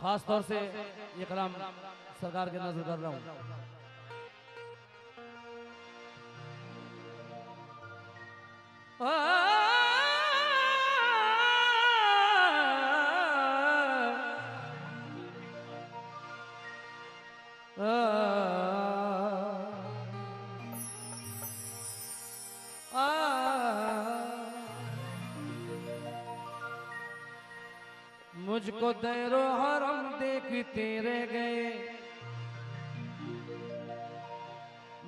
खास तौर से ये कलाम सरकार के नजर कर रहा हूँ। मुझको दैरो हरम देखते रह गए,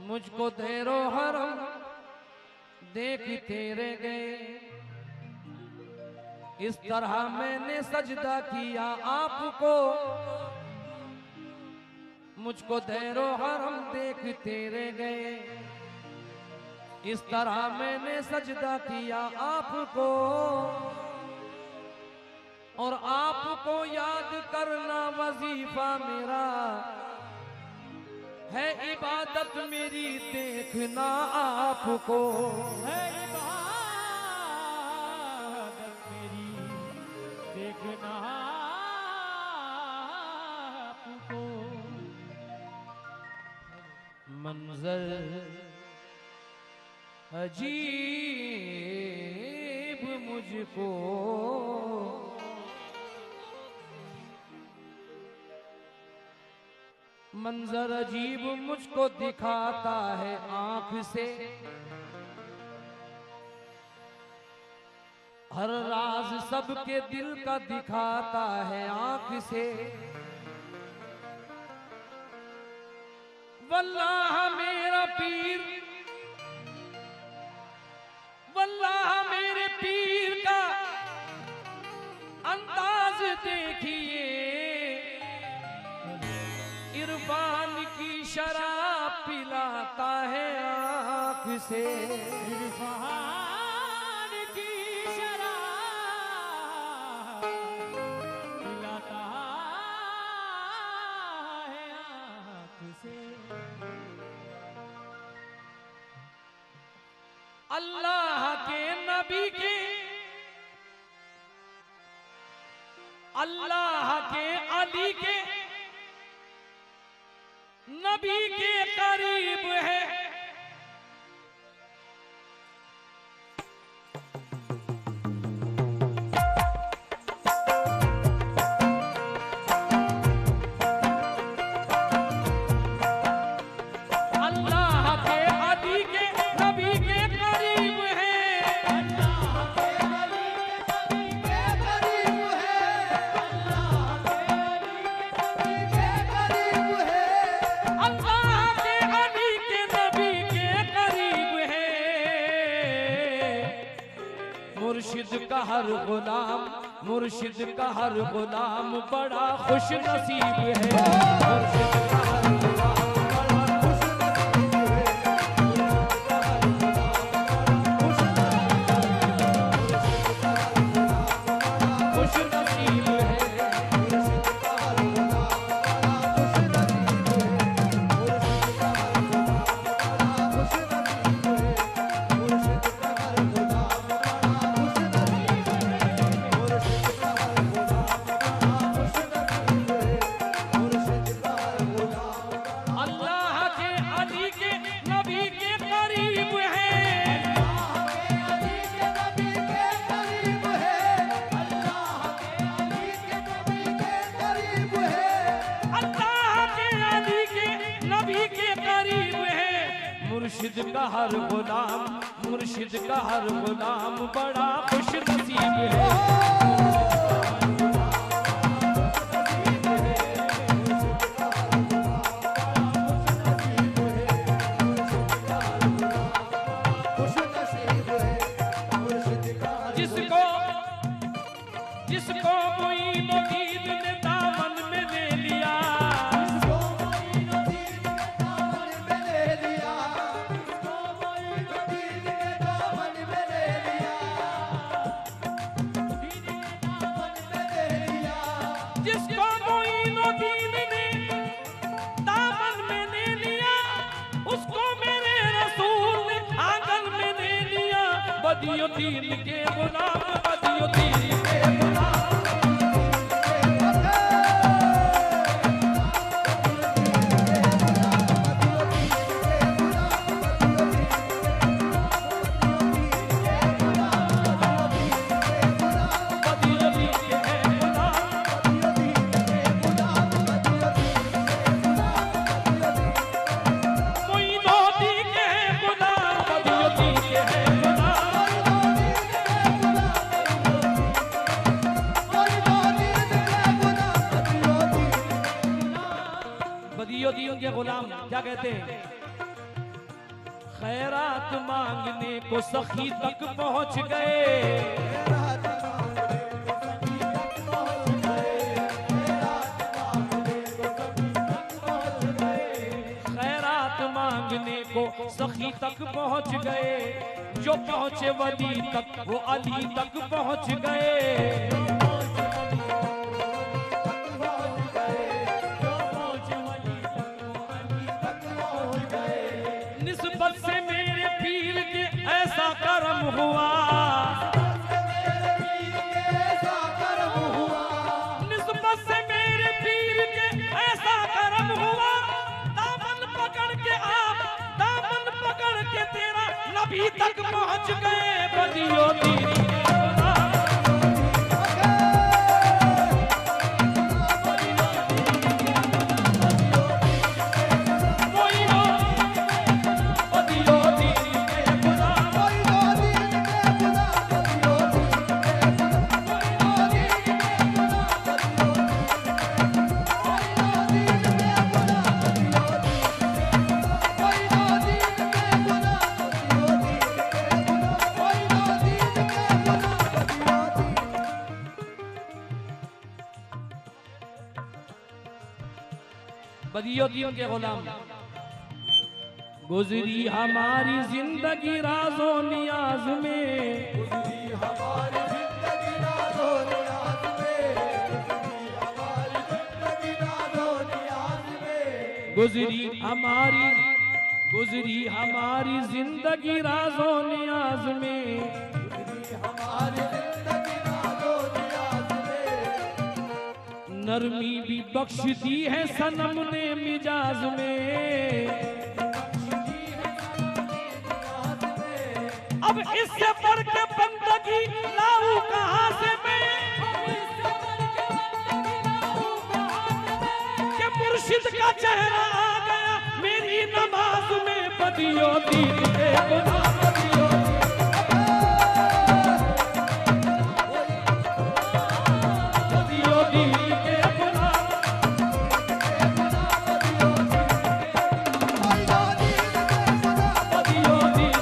मुझको दैरो हरम देखते रह गए। इस तरह मैंने सजदा किया आपको, मुझको दैरो हरम देखते रह गए। इस तरह मैंने सजदा किया आपको, और आपको याद करना वजीफा मेरा है, इबादत मेरी देखना आपको है, इबादत मेरी देखना आपको। मंजर अजीब मुझको मंजर अजीब मुझको दिखाता है आंख से, हर राज सबके दिल का दिखाता है आंख से। वल्लाह मेरा पीर, वल्लाह मेरे पीर का अंदाज देखिए, इरफान की शराब पिलाता है आँख से। इरफान की शराब पिलाता है आँख से। अल्लाह के नबी के, अल्लाह के अली के नबी के करीब है। अल्लाह के अली के नबी के करीब है, अल्लाह के अली के नबी के करीब है, अल्लाह के अली के नबी के करीब है, अल्लाह के अली के नबी के करीब है। मुर्शिद का हर गुलाम, मुर्शिद का हर गुलाम बड़ा खुश नसीब है। मुर्शिद का हर गुलाम खुश नसीब है। अल्लाह के अली के नबी के करीब है, अल्लाह के अली के नबी के करीब है, अल्लाह के अली के नबी के करीब है, अल्लाह के अली के नबी के करीब है। मुर्शिद का हर गुलाम, मुर्शिद का हर गुलाम बड़ा खुश नसीब है। जिसको जिसको मोइनुद्दीन ने दामन में ले लिया, इसको मोइनुद्दीन ने दामन में ले लिया, इसको मोइनुद्दीन ने दामन में ले लिया, दामन में ले लिया, जिसको मोइनुद्दीन ने दामन में ले लिया, उसको मेरे रसूल ने आंगन में ले लिया। बदियुद्दीन के गुलाम, बदियुद्दीन के गुलाम, के गुलाम क्या कहते हैं? खैरात मांगने को सखी तक पहुंच गए, खैरात मांगने को सखी तक पहुंच गए, जो पहुंचे वली तक वो अली तक पहुंच गए। निस्बत से मेरे पीर के ऐसा करम हुआ, निस्बत से मेरे पीर के ऐसा करम हुआ। दामन पकड़ के आप, दामन पकड़ के तेरा नबी तक पहुंच गए। बदियो दीनी बदियों के गुलाम। गुजरी हमारी जिंदगी राजो नियाज में, गुजरी हमारी जिंदगी राजो नियाज में, नरमी भी बख्श दी है सनम ने मिजाज में। अब इससे बढ़ के बंदगी लाऊं कहां से मैं, कि मुर्शिद का चेहरा आ गया मेरी नमाज में। बदियो दीन के गुलाम, बदियो दीन के गुलाम, बदियो दीन।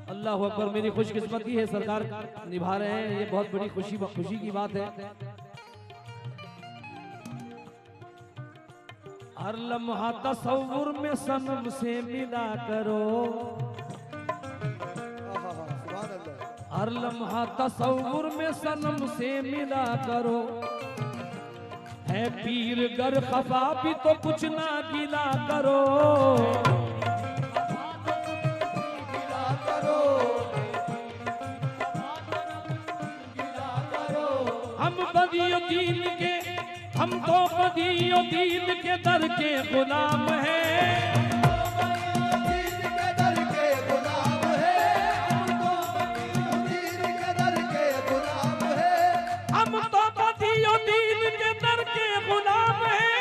अल्लाह अकबर। मेरी खुशकिस्मती है सरकार निभा रहे हैं, ये बहुत बड़ी खुशी की बात है। हर लम्हा तसव्वुर में सनम से मिला करो, हर लम्हा तसव्वुर में सनम से मिला करो। है पीर गर खफा भी तो कुछ ना गिला करो, हम बदियो दीन के, हम तो बदियो दीन के दर के गुलाम हैं। हम तो बदियो दीन के दर के गुलाम हैं।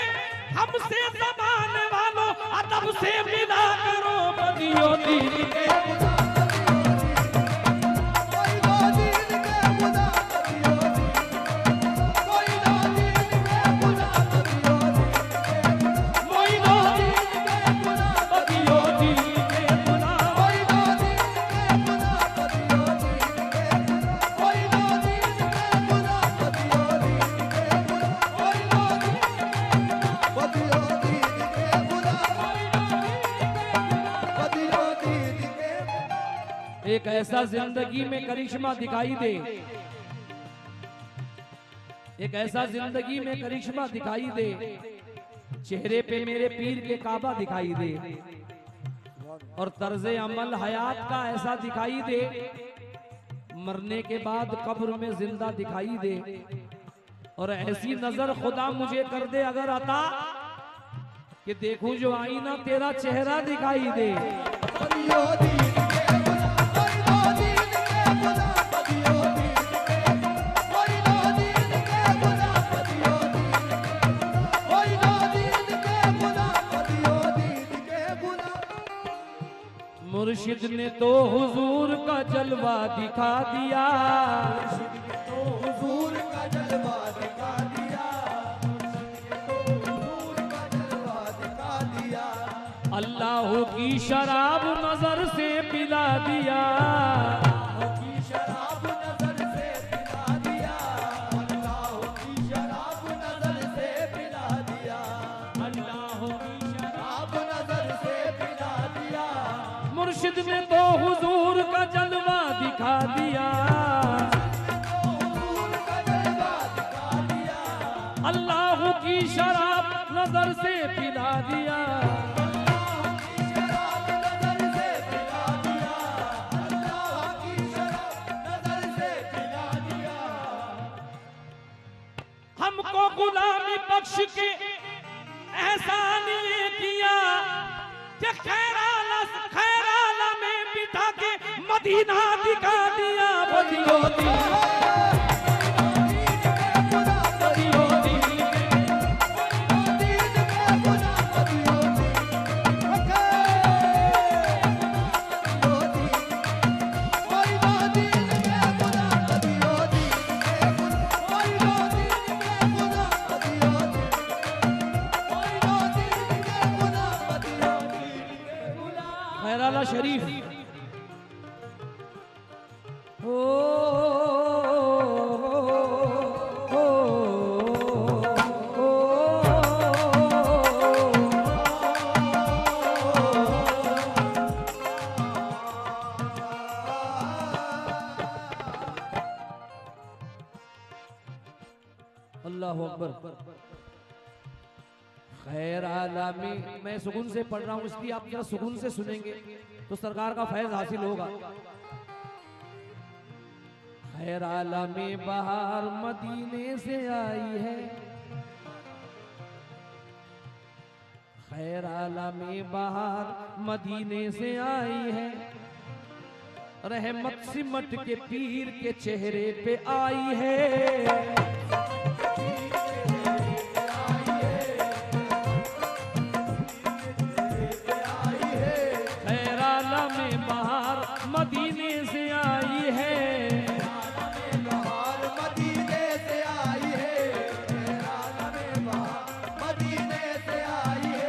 हमसे ज़माने वालों अदब से मिला करो। बदियो दीन के एक ऐसा जिंदगी में करिश्मा दिखाई दे, एक ऐसा जिंदगी में करिश्मा दिखाई दे, चेहरे पे मेरे पीर के काबा दिखाई दे, और तर्जे अमल हयात का ऐसा दिखाई दे, मरने के बाद कब्र में जिंदा दिखाई दे। और ऐसी नजर खुदा मुझे कर दे अगर अता, कि देखूं जो आईना तेरा चेहरा दिखाई दे। मुर्शिद ने तो हुजूर का जलवा दिखा दिया, तो हुजूर का जलवा दिखा दिया, तो हुजूर का जलवा दिखा दिया। अल्लाह की शराब नजर से पिला दिया, अल्लाह की शराब नजर से पिला दिया, अल्लाह की शराब नजर से पिला दिया, अल्लाह की शराब नजर से पिला दिया। मुर्शिद ने तो हुजूर का जलवा दिखा दिया, तो हुजूर का जलवा दिखा दिया, अल्लाह की शराब नजर से पिला दिया। अल्लाह की शराब नजर से पिला दिया, अल्लाह की शराब नजर से पिला दिया। हमको गुलामी बख्श के एहसान ये किया कि खैराला में बिठा के मदीना दिखा दिया। बदियो दीन बदियो दीन खैराला शरीफ ओ, ओ, ओ, ओ, अल्लाहु अकबर। खैर आला में मैं सुकून से पढ़ रहा हूँ, इसलिए आप जरा सुकून से सुनेंगे तो सरकार का फैज हासिल होगा। खैर आला में बहार मदीने से आई है, खैर आला में बहार मदीने से आई है, रहमत सिमट के पीर के चेहरे पे आई है। मदीने से आई है, बहार मदीने से आई है, मदीने से आई है।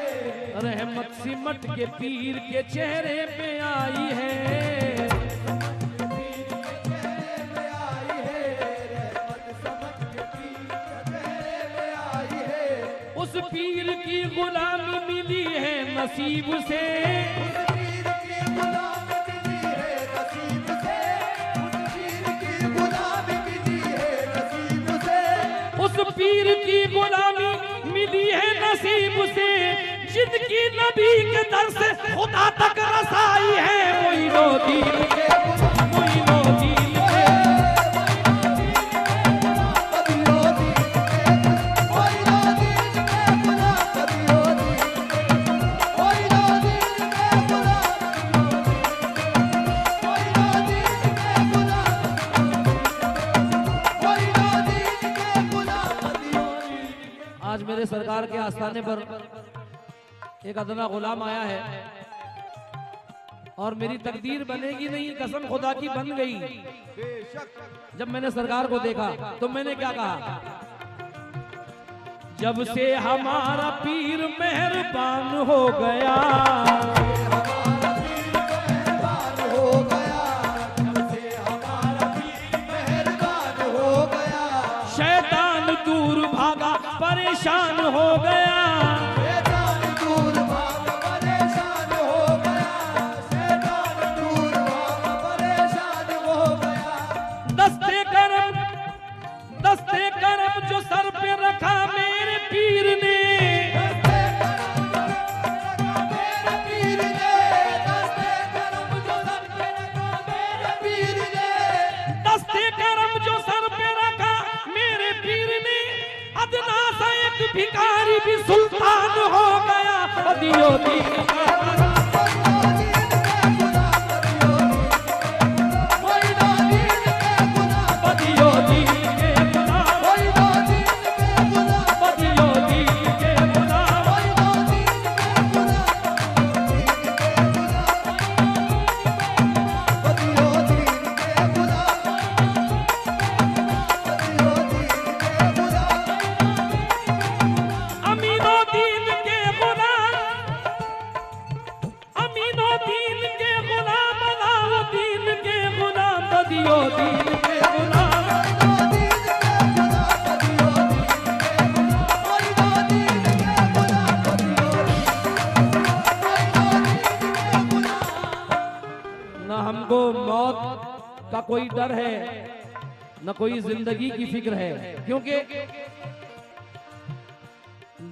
रहमत सिमट के पीर के चेहरे पे आई है, पीर के चेहरे पे आई है, रहमत समझ के पीर के चेहरे पे आई है। उस पीर की गुलामी मिली है नसीब से, उस पीर की गुलामी मिली है नसीब से, जिनकी नबी के दर से खुदा तक रसाई है। मोइनो दीन के मोइनो दीन के आज मेरे सरकार के आस्थाने पर एक अदना गुलाम आया है और मेरी तकदीर बनेगी नहीं, कसम खुदा की बन गई। जब मैंने सरकार को देखा तो मैंने क्या कहा, जब से हमारा पीर मेहरबान हो गया, शैतान दूर भागा परेशान हो गया, शैतान दूर भागा परेशान हो गया, शैतान दूर भागा परेशान हो गया। दस्ते करम जो सर पे रखा मेरे पीर ने, मेरे पीर ने बदियो दीन के गुलाम। न हमको मौत का कोई डर है, न कोई जिंदगी की फिक्र है, क्योंकि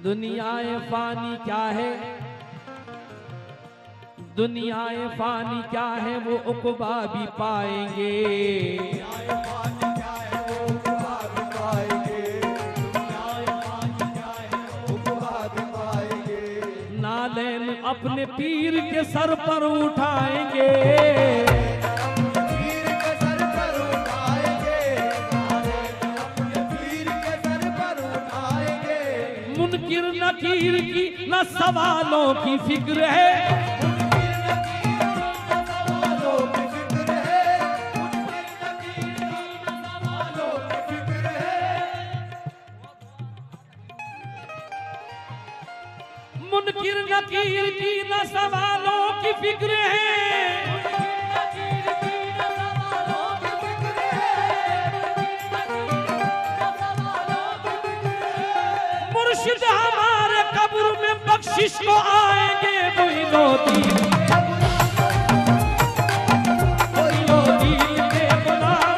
दुनियाए फानी क्या है, दुनियाए फानी क्या है वो उक़बा भी पाएंगे। नालेन अपने पीर के सर पर उठाएंगे, मुनकिर नकीर की न सवालों की फिक्र है। मुनकिर नकीर की न सवालों की फिक्र है। मुर्शिद हमारे कब्र में बख्शिश को आएंगे। मोइनुद्दीन के गुलाम,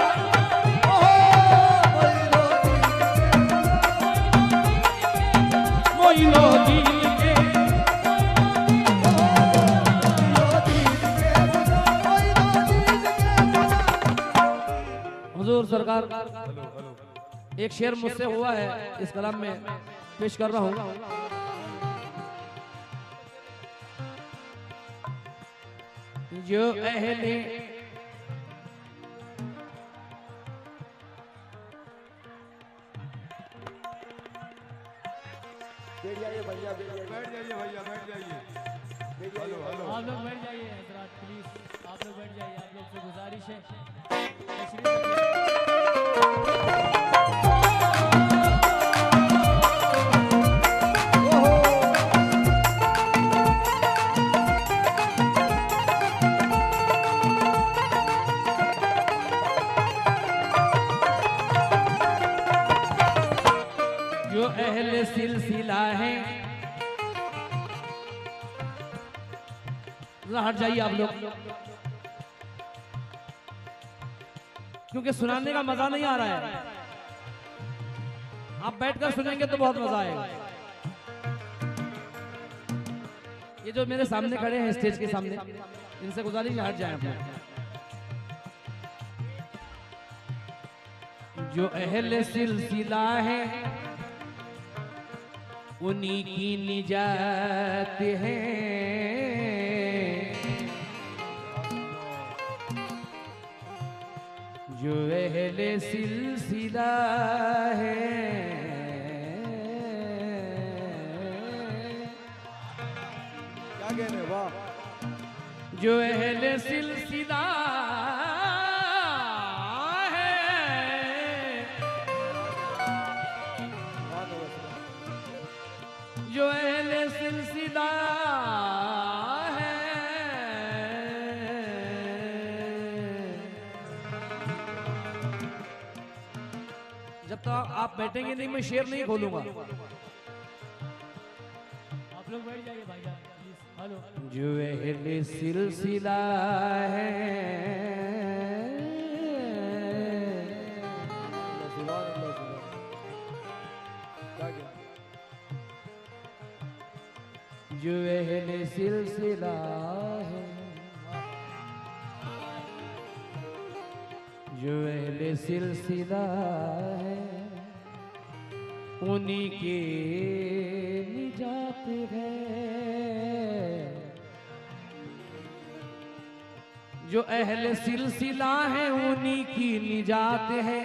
मोइनुद्दीन हुजूर सरकार। एक शेर मुझसे हुआ है, इस कलाम में पेश कर रहा हूं। जो अहले बैठ जाइए भैया, बैठ जाइए भैया, बैठ जाइए। आप लोग बैठ जाइए हजरात, प्लीज आप लोग बैठ जाइए, आप लोग से गुजारिश है। तशरीफ रखिए। जो अहले सिलसिला है, हट जाइए आप लोग, क्योंकि सुनाने का मजा नहीं आ रहा है। आप बैठकर सुनेंगे तो बहुत मजा आएगा। ये जो मेरे सामने खड़े हैं स्टेज के सामने, इनसे गुजारिश हट जाए आप लोग। जो अहले सिलसिला है उन्हीं की निजात है। जो अहले सिलसिला है, क्या कहने, वाह। जो अहले सिलसिला जो अहले सिलसिला है, जब तक आप बैठेंगे नहीं मैं शेर नहीं खोलूंगा। आप लोग बैठ जाइए भाईजान प्लीज। हेलो। जो अहले सिलसिला है, जो अहले सिलसिला है, जो अहले सिलसिला है, उन्हीं के निजात है। जो अहले सिलसिला है उन्हीं की निजात है।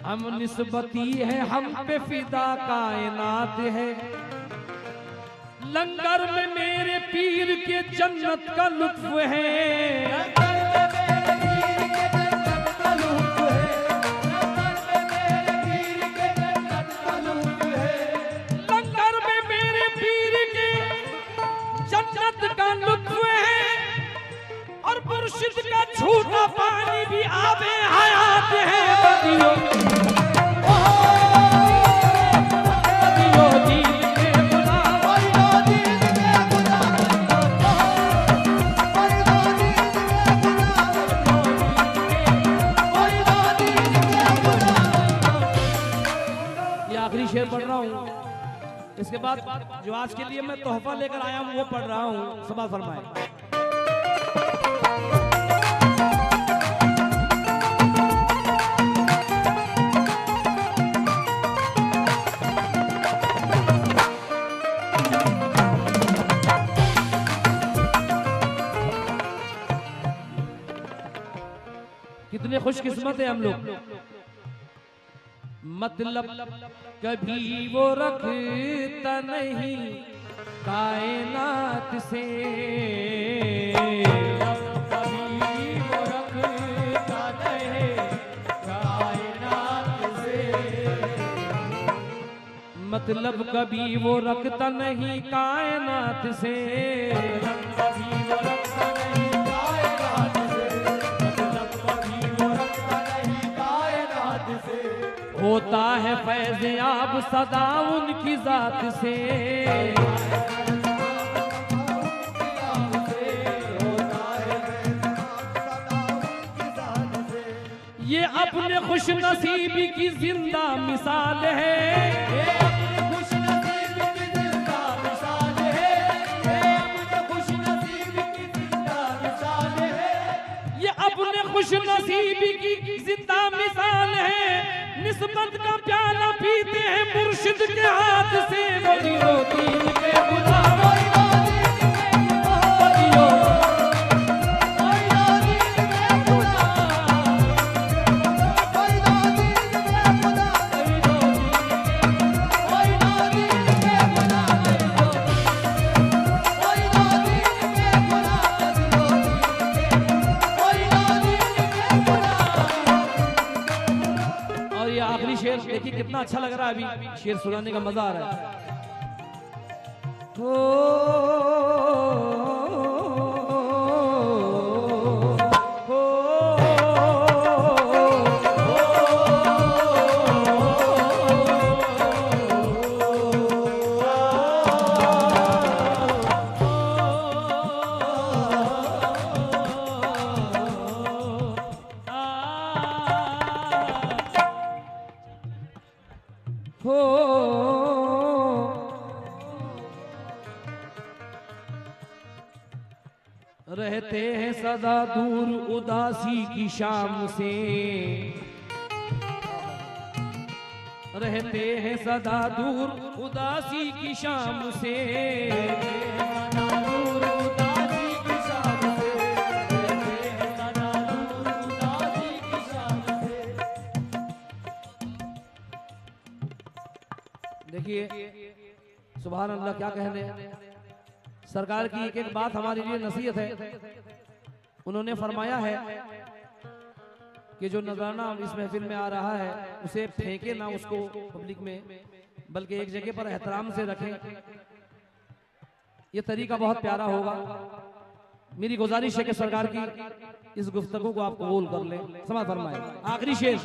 हम निस्बती है, हम पे फिदा कायनात है। लंगर में मेरे पीर के जन्नत का लुत्फ है। लंगर में मेरे पीर के जन्नत का लुत्फ है। और मुर्शिद का झूठा पानी भी आबे हयात है बदियो बदियो दीन के खुदा ये आखिरी शेर पढ़ रहा हूँ। इसके बाद जो आज के लिए मैं तोहफा लेकर आया हूँ वो पढ़ रहा हूँ। सभा फरमाए। कितने खुशकिस्मत है हम लोग। मतलब कभी वो रखता नहीं कायनात से, कभी वो रखता नहीं कायनात से, मतलब कभी वो रखता नहीं कायनात से, कभी वो रखता नहीं कायनात से, मतलब कभी वो रखता नहीं कायनात से, होता है फैज़ याब सदा उनकी जात से, ये अपने खुश नसीबी की जिंदा मिसाल है, ये अपने खुश नसीब की जिंदा मिसाल है, ये अपने खुश नसीब की जिंदा मिसाल है, ये अपने खुश नसीबी की जिंदा मिसाल है। निस्बत का प्याला पीते हैं मुर्शिद के हाथ से, बदियो दीन के गुलाम बदियो आखिरी शेर देखिए कितना अच्छा लग रहा है। अभी शेर सुनाने का मजा आ रहा है। रहते हैं सदा दूर उदासी की शाम से, रहते हैं सदा दूर उदासी की शाम से, दूर उदासी की शाम से, रहते हैं सदा दूर उदासी की शाम से। देखिए सुभान अल्लाह, क्या कहने। सरकार की एक एक बात हमारे लिए नसीहत है। उन्होंने फरमाया है कि जो नजराना इस महफिल में आ रहा है उसे फेंके ना उसको पब्लिक में, बल्कि एक जगह पर एहतराम से रखें। ये तरीका बहुत प्यारा होगा। मेरी गुजारिश है कि सरकार की इस गुफ्तगू को आप कबूल कर लें। समाज फरमाए। आखिरी शेर।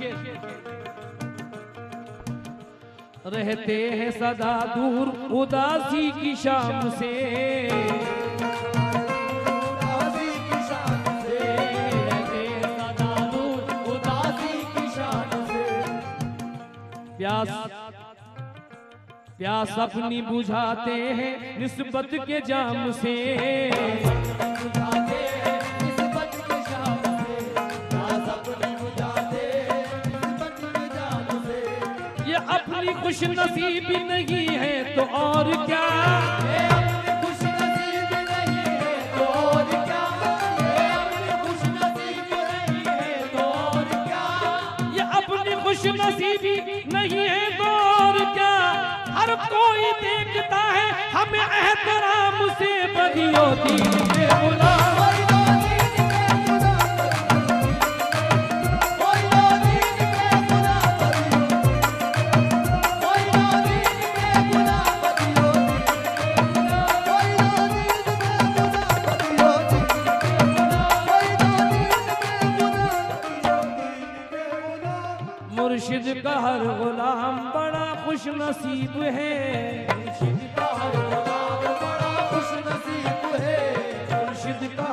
रहते हैं सदा दूर उदासी की शाम से, उदासी की शाम से, रहते हैं सदा दूर उदासी की शाम से। प्यास प्यास अपनी बुझाते हैं निस्बत के जाम से, बुझाते हैं निस्बत की शाम से, प्यास अपनी बुझाते हैं निस्बत की जाम से। ये अपनी खुश नसीबी नहीं है तो और क्या, ये अपनी खुश नसीबी नहीं है तो और क्या, ये अपनी खुश नसीबी नहीं है तो और क्या, ये अपनी खुश नसीबी नहीं है तो और क्या। हर कोई देखता है हमें एहतराम से, बदियो दीन के गुलाम मुर्शिद का हर गुलाम बड़ा खुश नसीब है। मुर्शिद का हर गुलाम बड़ा खुश नसीब है। मुर्शिद का